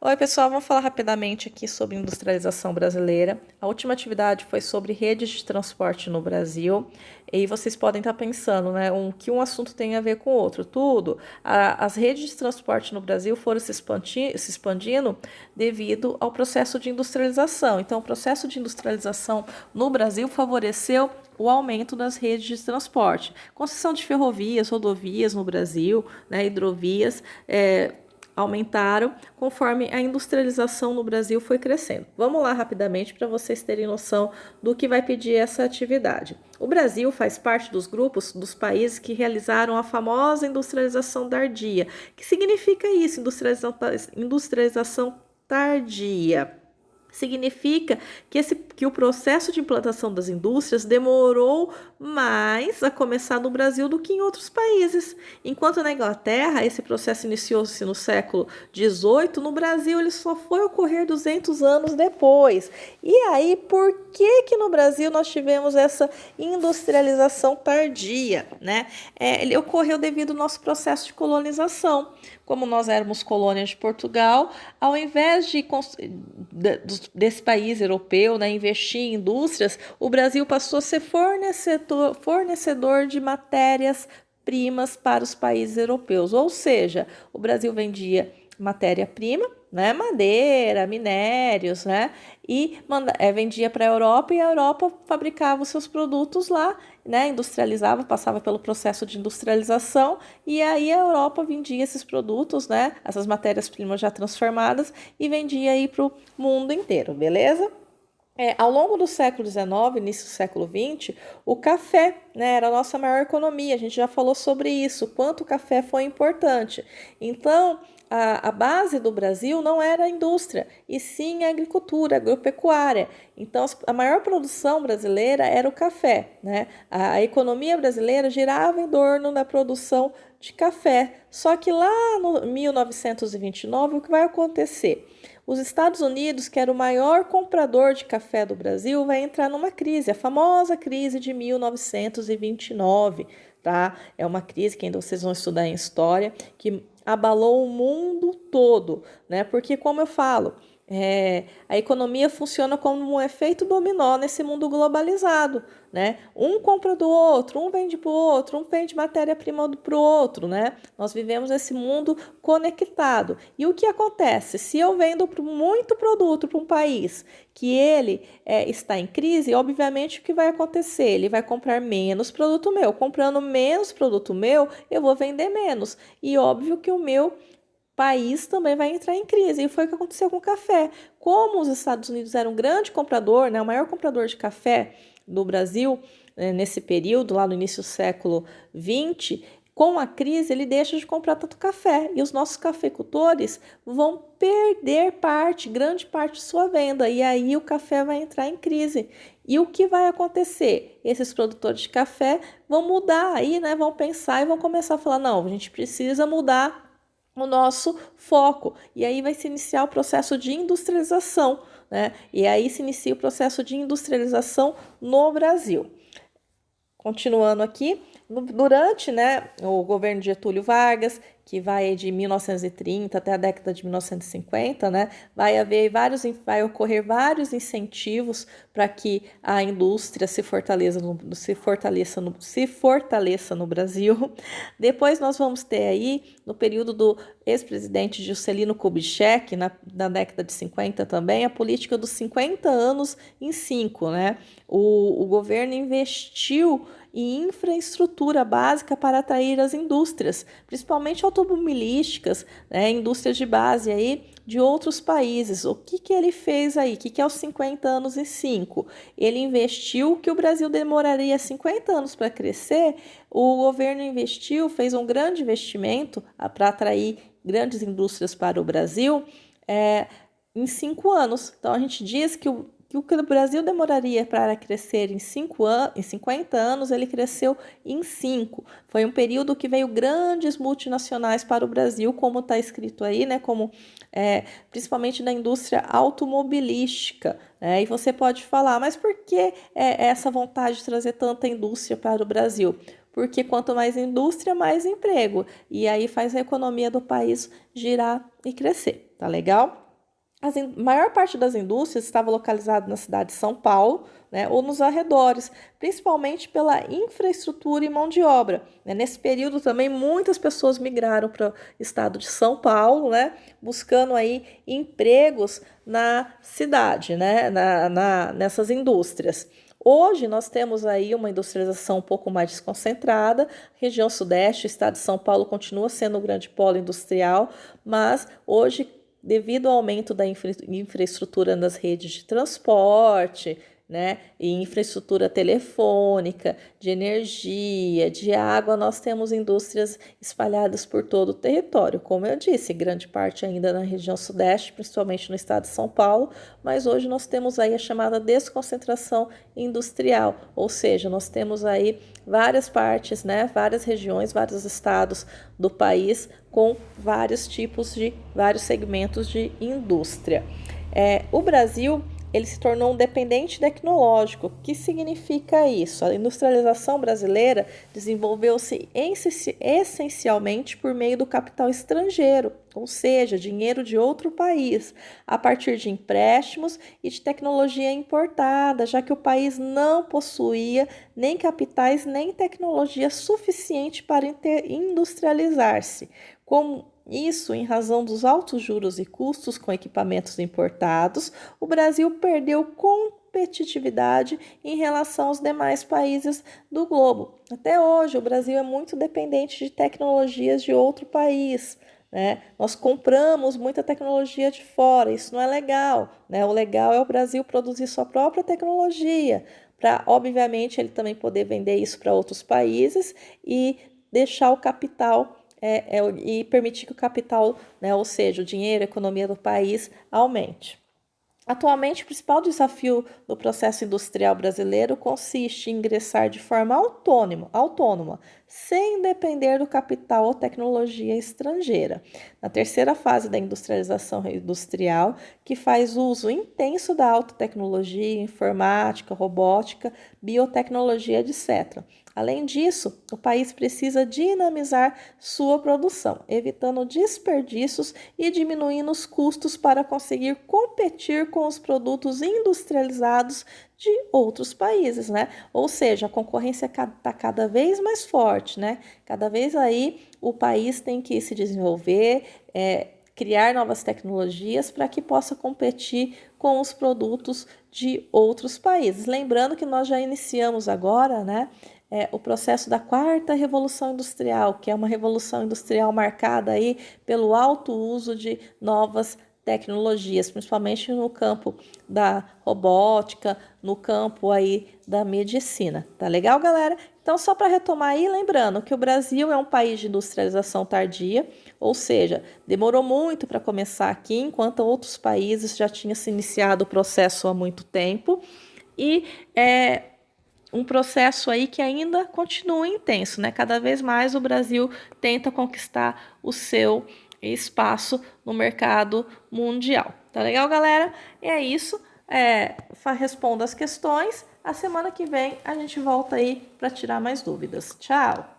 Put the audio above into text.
Oi, pessoal, vamos falar rapidamente aqui sobre industrialização brasileira. A última atividade foi sobre redes de transporte no Brasil. E vocês podem estar pensando, né, que um assunto tem a ver com o outro. Tudo. As redes de transporte no Brasil foram se expandindo devido ao processo de industrialização. Então, o processo de industrialização no Brasil favoreceu o aumento das redes de transporte. Concessão de ferrovias, rodovias no Brasil, né, hidrovias, aumentaram conforme a industrialização no Brasil foi crescendo. Vamos lá rapidamente para vocês terem noção do que vai pedir essa atividade. O Brasil faz parte dos grupos dos países que realizaram a famosa industrialização tardia. O que significa isso, industrialização tardia? Significa que o processo de implantação das indústrias demorou mais a começar no Brasil do que em outros países. Enquanto na Inglaterra esse processo iniciou-se no século XVIII, no Brasil ele só foi ocorrer 200 anos depois. E aí, por que no Brasil nós tivemos essa industrialização tardia, né? Ele ocorreu devido ao nosso processo de colonização. Como nós éramos colônia de Portugal, ao invés desse país europeu, né, investir em indústrias, o Brasil passou a ser fornecedor de matérias-primas para os países europeus. Ou seja, o Brasil vendia matéria-prima, né, madeira, minérios, né, e vendia para a Europa e a Europa fabricava os seus produtos lá, né, industrializava, passava pelo processo de industrialização e aí a Europa vendia esses produtos, né, essas matérias-primas já transformadas e vendia aí para o mundo inteiro, beleza? Ao longo do século XIX, início do século XX, o café, né, era a nossa maior economia. A gente já falou sobre isso, quanto o café foi importante. Então, a base do Brasil não era a indústria, e sim a agricultura, a agropecuária. Então, a maior produção brasileira era o café, né? A economia brasileira girava em torno da produção de café. Só que lá no 1929, o que vai acontecer? Os Estados Unidos, que era o maior comprador de café do Brasil, vai entrar numa crise, a famosa crise de 1929, tá? É uma crise que ainda vocês vão estudar em história, que abalou o mundo todo, né? Porque, como eu falo, a economia funciona como um efeito dominó nesse mundo globalizado, né? Um compra do outro, um vende para o outro, um vende matéria-prima para o outro, né? Nós vivemos esse mundo conectado. E o que acontece? Se eu vendo muito produto para um país que ele está em crise, obviamente o que vai acontecer? Ele vai comprar menos produto meu. Comprando menos produto meu, eu vou vender menos. E óbvio que o meu país também vai entrar em crise. E foi o que aconteceu com o café. Como os Estados Unidos eram um grande comprador, né, o maior comprador de café do Brasil, nesse período, lá no início do século XX, com a crise ele deixa de comprar tanto café e os nossos cafeicultores vão perder grande parte de sua venda e aí o café vai entrar em crise. E o que vai acontecer? Esses produtores de café vão mudar aí, né? Vão pensar e vão começar a falar, não, a gente precisa mudar o nosso foco. E aí vai se iniciar o processo de industrialização, né? E aí se inicia o processo de industrialização no Brasil. Continuando aqui, durante, né, o governo de Getúlio Vargas, que vai de 1930 até a década de 1950, né, vai ocorrer vários incentivos para que a indústria se fortaleça no Brasil. Depois nós vamos ter aí, no período do ex-presidente Juscelino Kubitschek, na década de 50 também, a política dos 50 anos em 5, né? O governo investiu em infraestrutura básica para atrair as indústrias, principalmente automobilísticas, né, indústrias de base aí de outros países. O que ele fez aí? O que é os 50 anos em 5? Ele investiu que o Brasil demoraria 50 anos para crescer, o governo fez um grande investimento para atrair grandes indústrias para o Brasil em 5 anos. Então, a gente diz que o Brasil demoraria para crescer em 50 anos, ele cresceu em 5. Foi um período que veio grandes multinacionais para o Brasil, como está escrito aí, né? Como, principalmente na indústria automobilística. E você pode falar, mas por que essa vontade de trazer tanta indústria para o Brasil? Porque quanto mais indústria, mais emprego. E aí faz a economia do país girar e crescer. Tá legal? maior parte das indústrias estava localizada na cidade de São Paulo, né, ou nos arredores, principalmente pela infraestrutura e mão de obra, né. Nesse período também muitas pessoas migraram para o estado de São Paulo, né, buscando aí empregos na cidade, né, nessas indústrias. Hoje nós temos aí uma industrialização um pouco mais desconcentrada, região sudeste, o estado de São Paulo continua sendo um grande polo industrial, mas hoje, devido ao aumento da infraestrutura nas redes de transporte, né, e infraestrutura telefônica, de energia, de água, nós temos indústrias espalhadas por todo o território. Como eu disse, grande parte ainda na região sudeste, principalmente no estado de São Paulo, mas hoje nós temos aí a chamada desconcentração industrial, ou seja, nós temos aí várias partes, né, várias regiões, vários estados do país com vários segmentos de indústria. O Brasil, ele se tornou um dependente tecnológico. O que significa isso? A industrialização brasileira desenvolveu-se essencialmente por meio do capital estrangeiro, ou seja, dinheiro de outro país, a partir de empréstimos e de tecnologia importada, já que o país não possuía nem capitais nem tecnologia suficiente para industrializar-se. Como isso, em razão dos altos juros e custos com equipamentos importados, o Brasil perdeu competitividade em relação aos demais países do globo. Até hoje, o Brasil é muito dependente de tecnologias de outro país, né? Nós compramos muita tecnologia de fora, isso não é legal, né? O legal é o Brasil produzir sua própria tecnologia, para, obviamente, ele também poder vender isso para outros países e deixar o capital e permitir que o capital, né, ou seja, o dinheiro, a economia do país, aumente. Atualmente, o principal desafio do processo industrial brasileiro consiste em ingressar de forma autônoma, sem depender do capital ou tecnologia estrangeira. Na terceira fase da industrialização industrial, que faz uso intenso da alta tecnologia, informática, robótica, biotecnologia, etc. Além disso, o país precisa dinamizar sua produção, evitando desperdícios e diminuindo os custos para conseguir competir com os produtos industrializados de outros países, né? Ou seja, a concorrência está cada vez mais forte, né? Cada vez aí o país tem que se desenvolver, criar novas tecnologias para que possa competir com os produtos de outros países. Lembrando que nós já iniciamos agora, né, o processo da quarta revolução industrial, que é uma revolução industrial marcada aí pelo alto uso de novas tecnologias, principalmente no campo da robótica, no campo aí da medicina. Tá legal, galera? Então, só para retomar aí, lembrando que o Brasil é um país de industrialização tardia, ou seja, demorou muito para começar aqui, enquanto outros países já tinham se iniciado o processo há muito tempo, e um processo aí que ainda continua intenso, né? Cada vez mais o Brasil tenta conquistar o seu espaço no mercado mundial. Tá legal, galera? E é isso. Responda as questões. A semana que vem a gente volta aí para tirar mais dúvidas. Tchau!